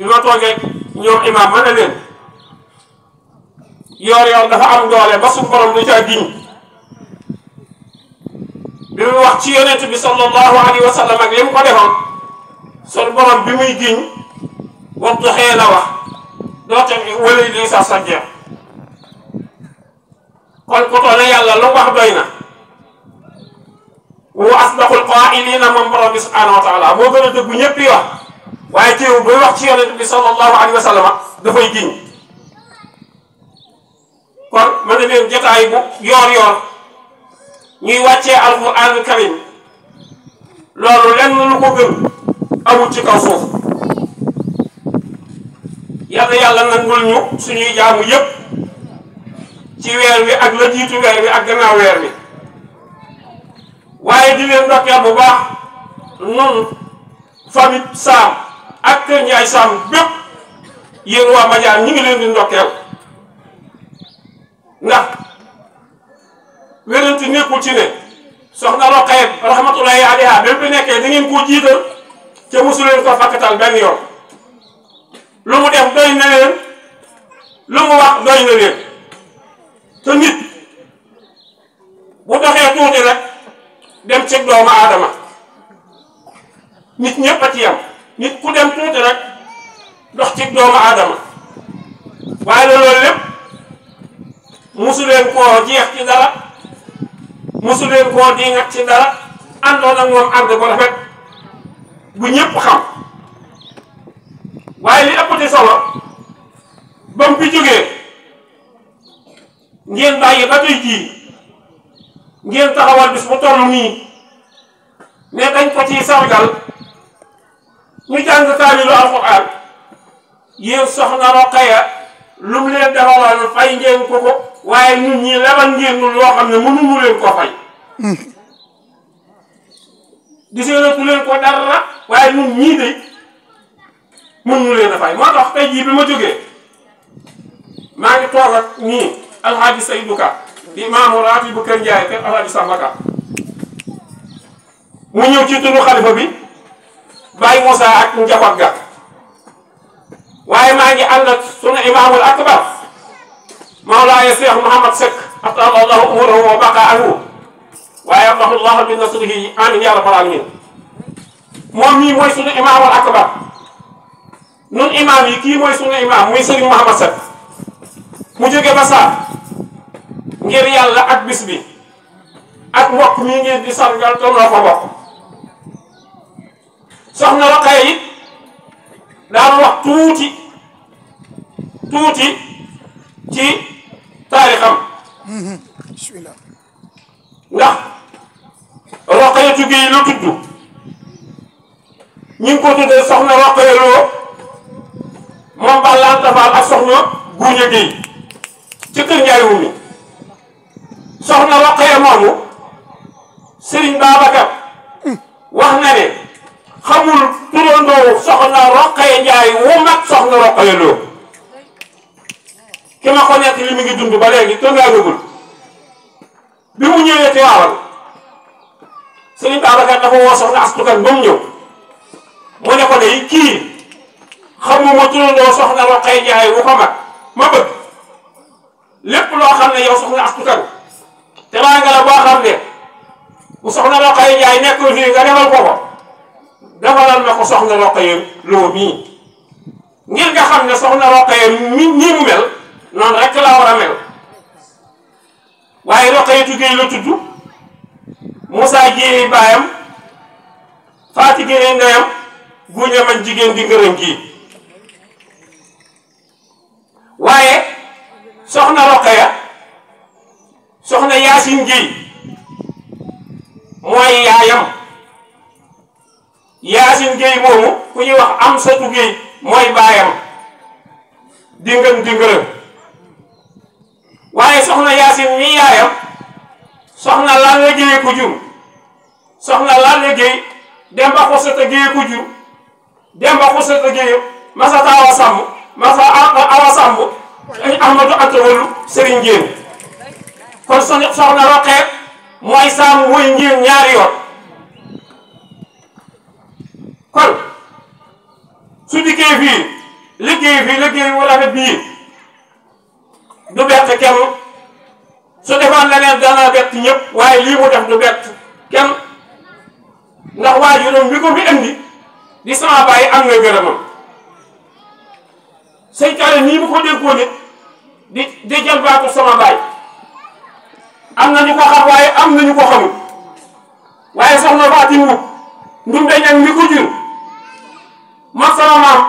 bi ma toogee ñoom imaam ma ne leen yor dafa am doole ba su borom du ca giñ bi mu wax ci yonent bi sallallahu alayhi wa sallam ak li mu ko defoon sun borom bi muy giñ wadduhaa la wax doote wala li sa sajja kon ku toll yàlla lu wax doy na wa asdaqul qaa'iliina moom borom bi subhaanahu wa taala moo gën a dëggu ñëpp yi wax waaye teewul buy wax ci yonent bi sallallahu alayhi wa sallam dafay giñ kon mën na leen jotaay bu yoor ñuy wàccee alquraanul karim loolu lenn lu ko gën amul ci kaw suuf yàlla nangul ñu suñuy jaamu yëpp ci weer wi ak la jiitu weer wi ak gannaaw weer wi waaye di leen ndokkeel bu baax nun famille Sam ak Kër Ndiaye Sam bépp yéen waa Madiane ñi ngi leen di ndokkeel ndax wéranti nekkul ci ne soxna Roqaya rahmatullahi alayha bépp nekkee da ngeen koo jiital te mosu leen ko fakkatal benn yoon lu mu def doy na leen lu mu wax doy na leen te nit bu doxee tuuti rek dem ci doomu aadama nit ñëpp a ci yam nit ku dem tuuti rek dox ci doomu aadama waaye loolu lépp mosu leen koo jeex ci dara mosu leen koo diingat ci dara àndoon ak moom ànd ko rafet bu ñëpp xam waaye li ëpp ci solo ba mu fi jógee ngeen bàyyi ba tey jii ngeen taxawal bis bu toll nii ne dañ ko ciy sargal ñu jàng kaamilu alxuraan yéen soxna Roqaya lu mu leen defaloon fay ngeen ko ko waaye ñun ñii lebal ngeen ñu loo xam ne mënuñu leen ko fay. gisee leen ko dara waaye ñun ñii de mënuñu leen a fay moo tax tey jii bi ma jógee maa ngi toog ak ñii Alhaji Seydou Ka di maamu raati bu Kër Ndiaye kër Alhaji Samba Ka mu ñëw ci turu xalifa bi Baye Moussa ak njaboot ga waaye maa ngi ànd ak sunu imaamul akbar Mawlaaya Cheikh Mouhamad Seck atala allahu umurahu wa baqaahu waaye amahu llahu bi nasrihi amin ya rabbal alamin moom mii mooy sunu imaamul akbar nun imaam yi kii mooy sunu imaam muy Serigne Mouhamad Seck mu jóge ba saa ngir yàlla ak bis bi ak mbokk mii ngeen di sargal te noo ko bokk soxna Roqaya it daan wax tuuti ci taarixam bismillah ndax Roqaya Gueye la tudd ñu ngi ko tuddee soxna Roqaya Lo moom Balla Anta Fall ak soxna Guuña Gueye ci Kër Ndiaye Wumi soxna Roqaya moomu Serigne Babacar wax na ne xamul turandoo soxna Roqaya Ndiaye wu mag soxna Roqaya Lo ki ma ko nekk li mu ngi dund ba léegi tëngaagagul bi mu ñëwee Tiwaawan Serigne Babacar dafa woo soxna astukan ba mu ñëw mu ne ko de kii xamuma turandoo soxna Roqaya Ndiaye wu ko mag ma bëgg lépp loo xam ne yow soxna astukan te maa nga la boo xam ne bu soxna Roqaya Ndiaye nekkul fii nga defal ko ko defalal ma ko soxna Roqaya Lo mii ngir nga xam ne soxna Roqaya nii mu mel noonu rek la war a mel waaye Roqaya Gueye la tudd Moussa Gueye baayam Faati Gueye ndeyam Guuña man jigéen di ngërëm ji waaye soxna Roqaya soxna Yaasin Gueye mooy yaayam Yaasin Gueye moomu ku ñuy wax Amsatu Gueye mooy baayam di ngërëm waaye soxna Yaasin mi yaayam soxna Lalla Gueye ko jur soxna Lalla Gueye Demba Xusata Gueye ko jur Demba Xusata Gueye Masata Awa Samb Masa Awa Samb Ahmadou Anta Walu Serigne Ndiéne kon soxna Roqaya mooy Samb mooy Ndiéne ñaari yoon kon su dikkee fii liggéey fii liggéey bu rafet bii du bett kenn su defoon leneen dana bett ñëpp waaye lii mu def du bett kenn ndax waajuram bi ko fi indi di sama baay am na gërëmam sëñ Kalle nii bu ko déggoo nit di jël baatu sama baay am na ñu ko xam waaye am na ñu ko xamul waaye soxna Faati Mbuub ndumbe ñang mi ko jur mag sama maam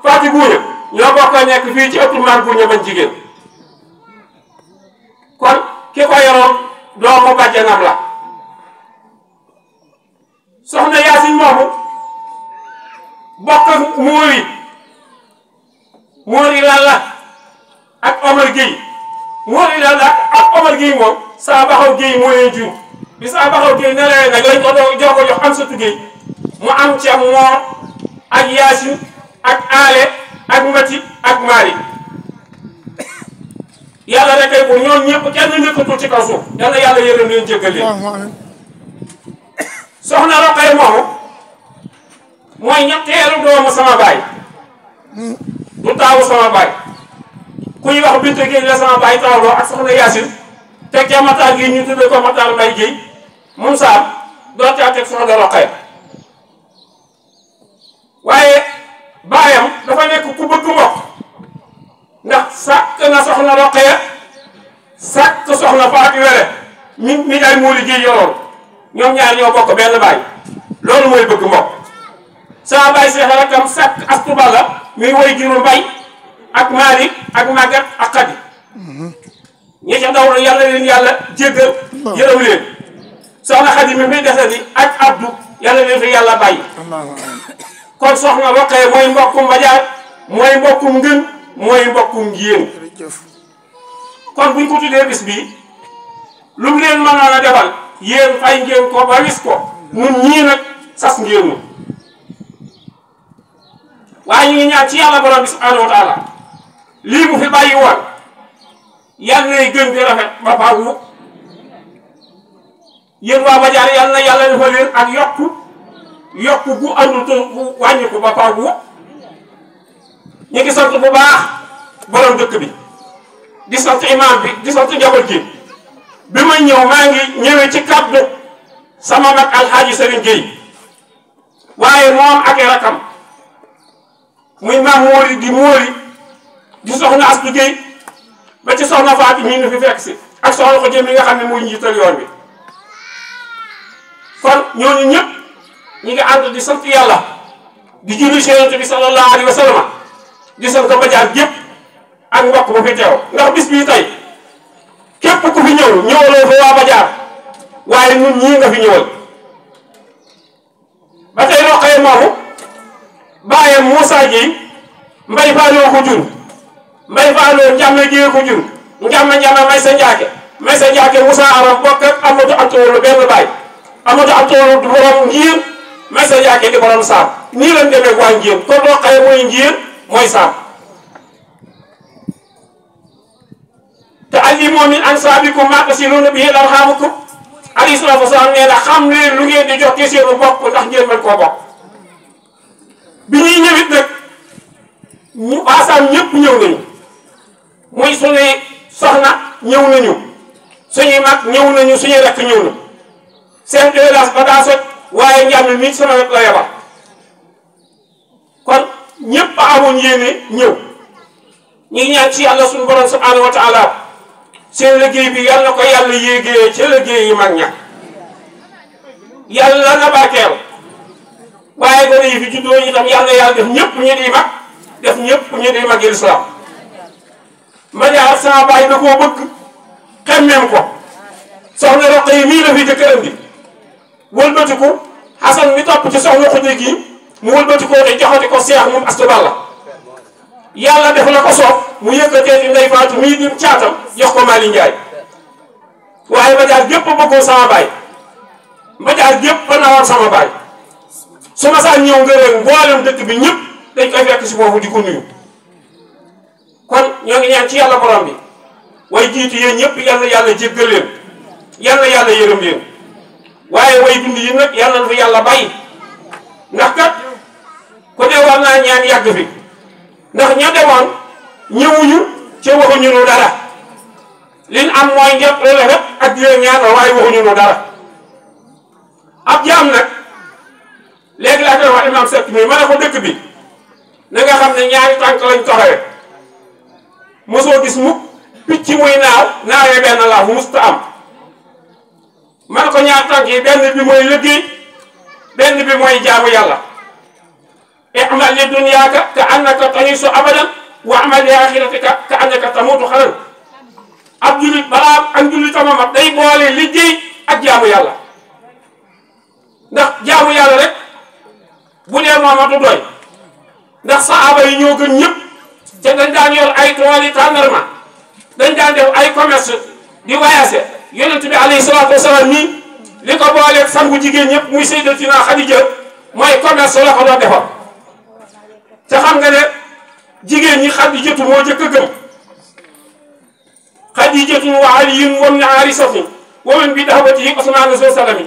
Faati Buuña ñoo bokk nekk fii ci ëttu maam Buuña bañ jigéen kon ki ko yoroon doomu bàjjanam la soxna Yaasin moomu bokk ak Móori Lalla ak Omar Gueye Móori Lalla ak Omar Gueye moom saa baxaw Gueye moo leen jur bi saa baxaw Gueye ne leen nag lañ ko jox am sa tuggéey mu am ca Moor ak Yaasin ak Ale ak Mati ak Mari yàlla rek ay ko ñoom ñëpp kenn nekkatul ci kaw suuf yàlla yàlla yërëm leen jéggal leen soxna Roqaya moomu mooy ñetteelu doomu sama baay du taawu sama baay kuy wax Binta Gueye la sama baay taawloo ak soxna Yaasin teg ca Matar gi ñu tuddee ko Matar Mbay Gueye moom saam doon caa teg soxna Roqaya waaye baayam dafa nekk ku bëgg mbokk ndax sàkk na soxna Roqaya sàkk soxna Faati Wele mi day moo liggéey yoroon ñoom ñaar ñoo bokk benn baay loolu mooy bëgg mbokk sama baay Seex rakam sàkk Astu Balla mi woy juru Mbay ak Malick ak Magat ak Xadi ñi ca ndaw la yàlla leen yàlla jéggal yërëm leen soxna Xadi mi fi dese di ak Abdu yàlla leen fi yàlla bàyyi kon soxna Roqaya mooy mbokkum Mbajaar mooy mbokkum Ngën mooy mbokkum Njiyeen kon buñ ko tuddee bis bii lu mu leen mënoon a defal yéen fay ngeen ko ba wis ko ñun ñii nag sas ngeen ñu waaye ñu ngi ñaan ci yàlla borom bi subhanahu wa taala lii mu fi bàyyi woon yàlla nay gën di rafet ba faaw yéen waa Madiar yàlla na yàlla defal leen ak yokku gu àndul te gu wàññiku ba faaw ñu ngi sant bu baax borom dëkk bi di sant imam bi di sant njaboot gi bi ma ñëw maa ngi ñëwee ci kàddu sama mag Alxaaji Sëriñ Gueye waaye moom ak rakam muy maam Móori di soxna Astu Gueye ba ci soxna Faati mii nu fi fekk si ak soxna ko jëm yi nga xam ne muy njiital yoon bi kon ñooñu ñëpp ñi ngi ànd di sant yàlla di julli ci Yonent bi sallallahu alayhi wa sallam di sant Madiar gépp ak mbokk bu fi teew ndax bis bii tey képp ku fi ñëwaloo fa waa Madiar waaye ñun ñii nga fi ñëwal ba tey Roqaya moomu baayam Moussa Gueye Mbay Faaloo ko jur Mbay Faaloo Njàmme Gueye ko jur Njàmme may sa njaake Moussa Aram bokk ak Amadou Antoolu benn baay Amadou Antoolu du borom Njiyeen may sa njaake di borom Saam nii lañ demee waa Njiyeen kon Roqaya mooy Njiyeen mooy Saam te allimoo min ansaabikum maa tasiluuna bihi arhaamukum alayhi salaatu wa salaam nee na xam leen lu ngeen di jox ci seenu bokk ndax ngeen mën koo bokk bi ñuy ñëwit nag ñu waasaam ñëpp ñëw nañu muy suñuy soxna ñëw nañu suñuy mag ñëw nañu suñuy rekk ñëw na seen délace ba daa sot waaye njàmm mi sama wet la yebal kon ñëpp a amoon yéene ñëw ñu ngi ñaan ci yàlla suñu borom subhanahu wa taala seen liggéey bi yàlla ko yàlla yéegee ca liggéey yi mag ña yàlla na barkeel waaye gone yi fi juddoo itam yàlla def ñëpp ñu di mag def ñëpp ñu di mag lislaam Madiar sama baay da koo bëgg xemmeem ko soxna Roqaya mii la fi jëkk andi wëlbatiku Xasan mi topp ci soxna Xuja gi mu wëlbatiku te joxati ko Seex moom Astu Balla yàlla def la ko soob mu yëkkatee di Ndey Faatu mii di caatam jox ko Mali Njaay waaye Madiar gépp bëggoon sama baay Madiar gépp ba nawoon sama baay su ma saa ñëw ngërëm mboolem dëkk bi ñëpp dañ koy fekk si foofu di ko nuyu kon ñoo ngi ñaan ci yàlla borom bi way jiitu yéen ñëpp yàlla jéggal leen yàlla yërëm leen waaye way dund yi nag yàlla na fa yàlla bàyyi ndax kat ku ne war naa ñaan yàgg fi ndax ña demoon ñëwuñu ca waxuñu nu dara liñ am mooy ngeen loole rek ak di leen ñaanal waaye waxuñu nu dara ab jaam nag léegi laa koy wax imam Seck mi ma ne ko dëkk bi na nga xam ne ñaari tànk lañ taxawee mosoo gis mukk picc muy naawee benn laa fu musta am ma ne ko ñaari tànk yi benn bi mooy liggéey benn bi mooy jaamu yàlla i'mal li dunyaaka ka annaka ta'iishu abadan wa amal li aaxiratika ka annaka tamuutu xalan ab jullit balaa ak jullitam mat day boole liggéey ak jaamu yàlla ndax jaamu yàlla rek bu dee moomatu doy ndax saaba yi ñoo gën ñëpp te dañ daan yor ay tool yi tàndarma dañ daan def ay commerce di voyage yonent bi alayhi salaatu wasalaam nii li ko booleeg sangu jigéen ñëpp muy Sayyidatina Xadija mooy commerce la ko doon defar te xam nga ne jigéen ñi Xadijatu moo jëkk a gëm Xadijatu wa Aliyun wa ibnu Haarisatu wa min bi dahbatihi Usmaan zo salami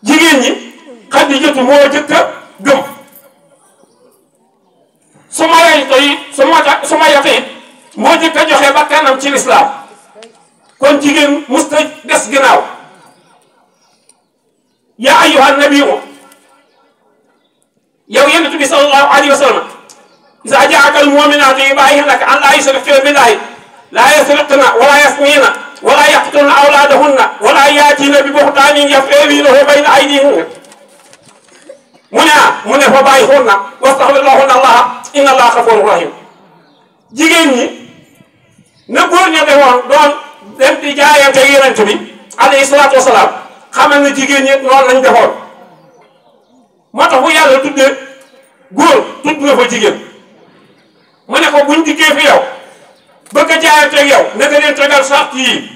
jigéen ñi Xadijatu moo jëkk a gëm su ma yata it moo jëkk a joxe ba kanam ci lislaam kon jigéen musta des ginnaaw yaa ayyuhan nabiyyu yow yonent bi sallallahu alayhi wa sallam izaa jaa'aka al-mu'minaatu yubaayi'naka an laa yushrikna billaahi laa yasriqna wala yasniina wala yaqtulna awlaadahunna wala yaatiina bi buhtaanin yaftaruunahu bayna aydiihinna mu ne fa baayi'uhunna wastaghfir lahunna Allaha inna Allaha ghafuurun rahiim jigéen ñi na góor ña defoon doon dem di jaayante yonent bi alayhi salaatu wasalaam xamal na jigéen ñi noonu lañ defoon moo tax bu yàlla tuddee góor tudd na fa jigéen mu ne ko buñ dikkee fi yow bëgg a jaayanteeg yow na nga leen tegal sart yii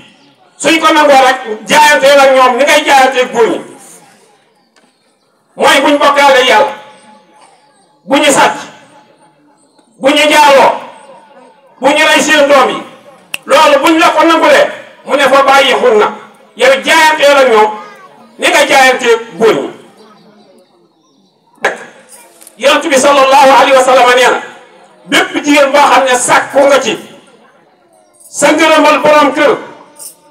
suñ ko nangoo rek jaayanteel ak ñoom ni ngay jaayanteeg góor ñi mooy buñ bokkaale yàlla bu ñu sàcc bu ñu jaaloo bu ñu rey seen doom yi loolu buñ la ko nangulee mu ne fa bàyyi xun na yow jaayanteel ak ñoom ni nga jaayanteeg góor ñi yonent bi sallallahu alayhi wa sallam nee na bépp jigéen boo xam ne sàkku nga ci sa ngërëmal borom kër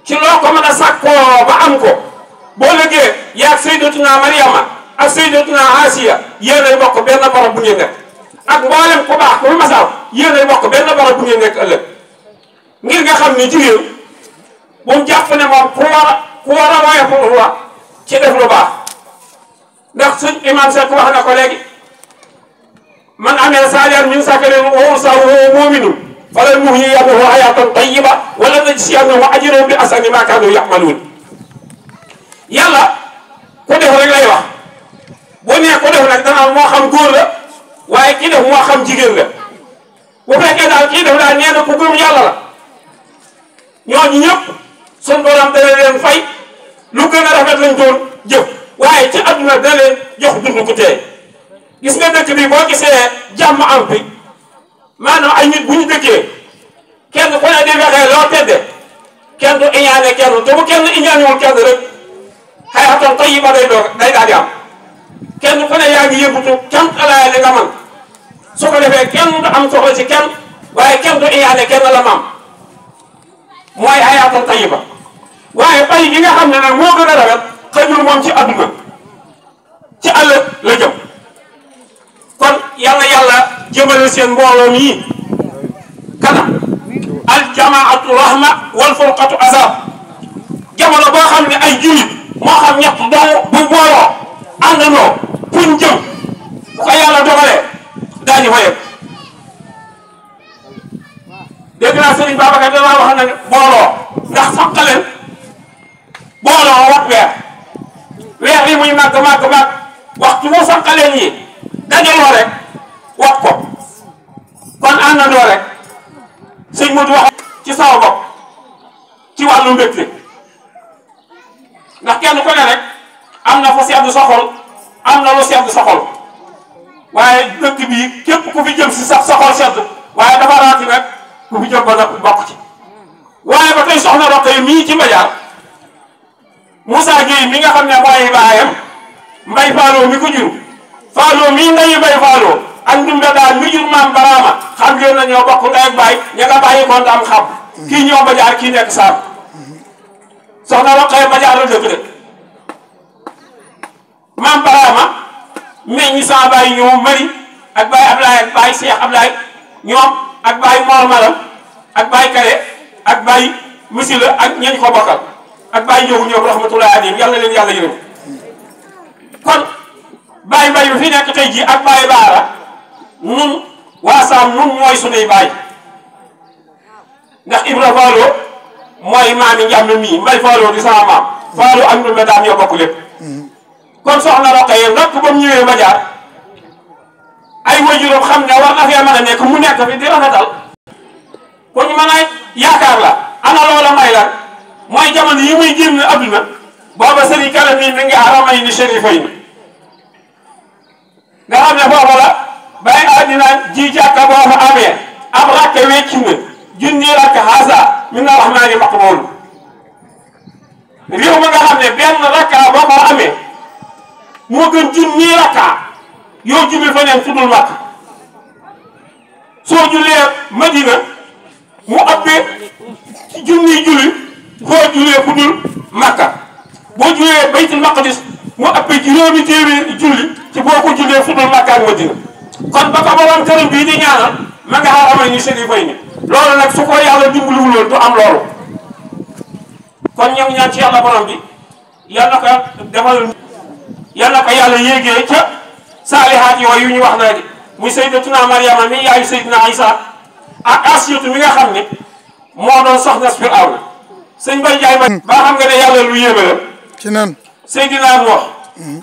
ci loo ko mën a sàkkoo ba am ko boo lëggee yaag Sayyidatuna Maryama ak Sayyidatuna Asiya yéenay bokk benn barab bu ngeen nekk ak mboolem ku baax ku masaaw yéenay bokk benn barab bu ngeen nekk ëllëg ngir nga xam ne jigéen bu mu jàpp ne moom ku war a woyof la ci def lu baax ndax suñ imam Seck wax na ko léegi man amila saalihan min zakarin wa unsaa wa huwa mu'minun falanuhyiyannahu hayaatan tayyibatan wa lanajziyannahum ajrahum bi ahsani maa kaanu ya'maluun yàlla ku def rek lay wax boo nee ku def nag danaa moo xam góor la waaye ki def moo xam jigéen la bu fekkee daal kii def daal nee na ku gëm yàlla la ñooñu ñëpp suñ borom dana leen fay lu gën a rafet lañ doon jëf waaye ci àdduna dana leen jox dund ku teey gis nga dëkk bi boo gisee jàmm am fi maanaam ay nit bu ñu dëkkee kenn ku ne di fexee loo tedde kenn du iñaane kenn te bu kenn iñaanewul kenn rek hayatan tayyiba day daal di am kenn ku ne yaa ngi yëngutu kenn alaaya li nga man su ko defee kenn du am soxla ci kenn waaye kenn du iñaane kenn la mam mooy hayatan tayyiba waaye bay gi nga xam ne nag moo gën a rafet xëjul moom ci adduna ci ëllëg la jëm kon yàlla jëmale seen mbooloo mi kanam al jamaatu rahma wal furqatu azab jamono boo xam ne ay jullit moo xam ñett dong bu booloo àndandoo fuñ jëm bu ko yàlla dogalee daañu fa yegg dégg naa Serigne Babacar danaa wax ne booloo ndax saqaleen booloo wat weer yi muy màgg waxtu mu saqaleen yi dajaloo rek wax ko kon àndandoo rek sëñ Modou wax ci sama bopp ci wàllu mbégte ndax kenn ku ne rek am na fa sedd sa xol am na lu sedd sa xol waaye dëkk bii képp ku fi jëm si sax sa xol sedd waaye dafa raati nag ku fi jëm ba noppi bokk ci waaye ba tey soxna Roqaya mii ci Madiar Moussa Gueye mi nga xam ne mooy baayam Mbay Fallou mi ko jur Fallou mii ndayu Mbay Fallou ak Ndumbe daal mi jur maam Barama am ngeen na ñoo bokk ndey ak baay ña nga bàyyi ko am xam kii ñoo ba jaar kii nekk saam soxna Roqaya ba jaar la dëkk de maam Barama meññi sama baay ñoom Mari ak baay Ablaye ak baay Cheikh Ablaye ñoom ak baay Mor Maram ak baay Kare ak baay Misila ak ñeñ ko bokkal ak baay Njóogu ñoom rahmatullahi alayhim yàlla leen yàlla yërëm kon baay mbay bi fi nekk tey jii ak baay Baara nun waa Saam nun mooy sunuy baay ndax Ibra Faalo mooy maami njàmm mii Mbay Faalo di sama maam Faalo ak Ndumbe daam ñoo bokk lépp kon soxna Roqaya nag ba mu ñëwee Madiar ay waajuram xam ne war na fee mën a nekk mu nekk fi di rafetal ko ñu mën a yaakaar la ana loola may la mooy jamono yi muy génn adduna booba sëriñ kala nii mi ngi aramay ni shérifay ni nga xam ne foofa la bay àddina ji jàkka boo fa amee ab rakke wecc nga junni rakka haasa min rahmaani maqbuul réew ma nga xam ne benn rakka boo ko amee moo gën junni rakka yow julli fa neen fu dul Makka soo jullee Madina mu ëppee ci junni julli foo jullee fu dul Makka boo jullee Baytul Maqdis mu ëppee juróomi téeméeri julli ci boo ko jullee fu dul Makka ak Madina kon ba ko borom këram bii di ñaanal ma nga xaramay ni sérifay ni loolu nag su ko yàlla dimbaliwul woon du am loolu kon ñoom ñaan ci yàlla borom bi yal na ko defal yal na ko yàlla yéegee ca saalihaat yooyu ñu wax naa di muy sayyidatuna Maryama mi yaayu Seydina Isa ak Asiyatu mi nga xam ne moo doon soxna Firawna sëñ Bay Jaay ba xam nga ne yàlla lu yéeme la ci nan Seydina Nuux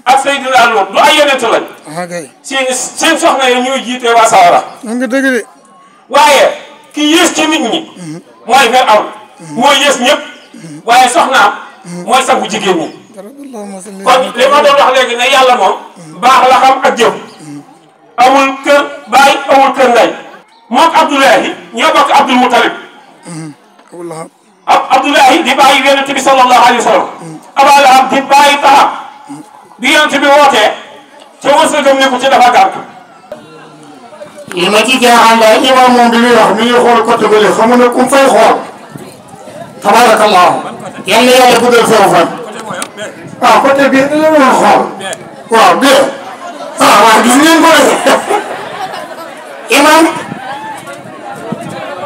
ak Seydina Luut du ay yonent lañ kay seen soxna yi ñuy jiite waa sawara nga dëgg de waaye ki yées ci nit ñi mooy Firawna mooy yées ñëpp waaye soxnaam mooy sangu jigéen ñi kon li ma doon wax léegi ne yàlla moom baax la xam ak jëf amul kër baay amul kër ndey moom Abdoulahi ñoo bokk Abdul Mutalib Abdoulahi di bàyyi yonent bi sallallahu alayhi wa sallam Abaa Lahab di bàyyi Talha bi yonent bi wootee ca wërsëgam ne ko ci dafa gàtt li ma ci jaaxal daal imam moom bi muy wax mi ngi xool côté bële xamu ne ku mu fay xool tabarakallah yal na yàlla guddal foofu fan waaw côté bi da la xool waaw bien waaw gis ngeen ko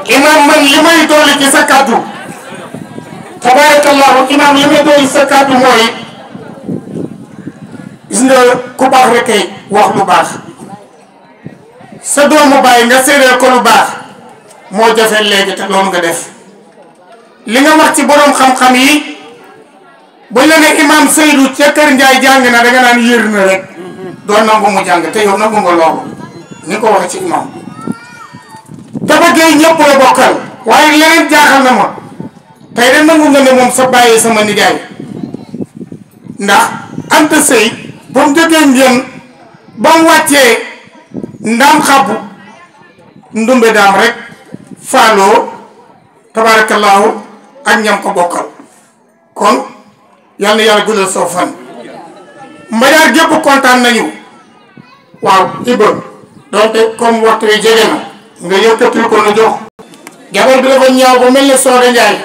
imam man li may dolli ci sa kàddu tabarakallah imam li may dolli sa kàddu mooy gis nga ku baax rek kay wax lu baax sa doomu bàyyi nga séeréer ko lu baax moo jafe léegi te loolu nga def li nga wax ci borom xam-xam yi buñ la ne imam Seydou ca Kër Ndiaye jàng na da nga naan yër na rek doon nangu mu jàng te yow nangu nga loolu ni ko waxee ci imam dafa géey ñëpp la bokkal waaye leneen jaaxal na ma tey de nangu nga ne moom sa bàyyi sama nijaay ndax Anta Sey ba mu jógee ngeen ba mu wàccee ndaam xabu ndumbe daam rek faaloo tabaarakallaahu ak ñam ko bokkal kon yal na yàlla guddal soo fan Madiar gépp kontaan nañu waaw Iba donte comme waxtu wi jege na nga yëkkatil ko nu jox jabar bi dafa ñaaw ba mel ne Sooda Njaay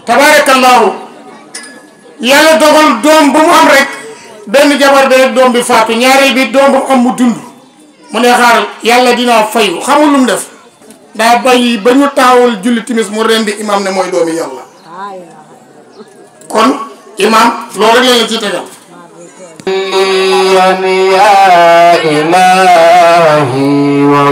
tabaarakallaahu yàlla dogal doom bu mu am rek benn jabar bi rek doom bi faatu ñaareel bi doom bu mu am mu dund mu ne xaaral yàlla dinaa fayu xamul lu mu def daa bàyyi ba ñu taawul julli timis mu rendi imam ne mooy doomi yàlla kon imam loolu rek la ci tegal ya ilahi wa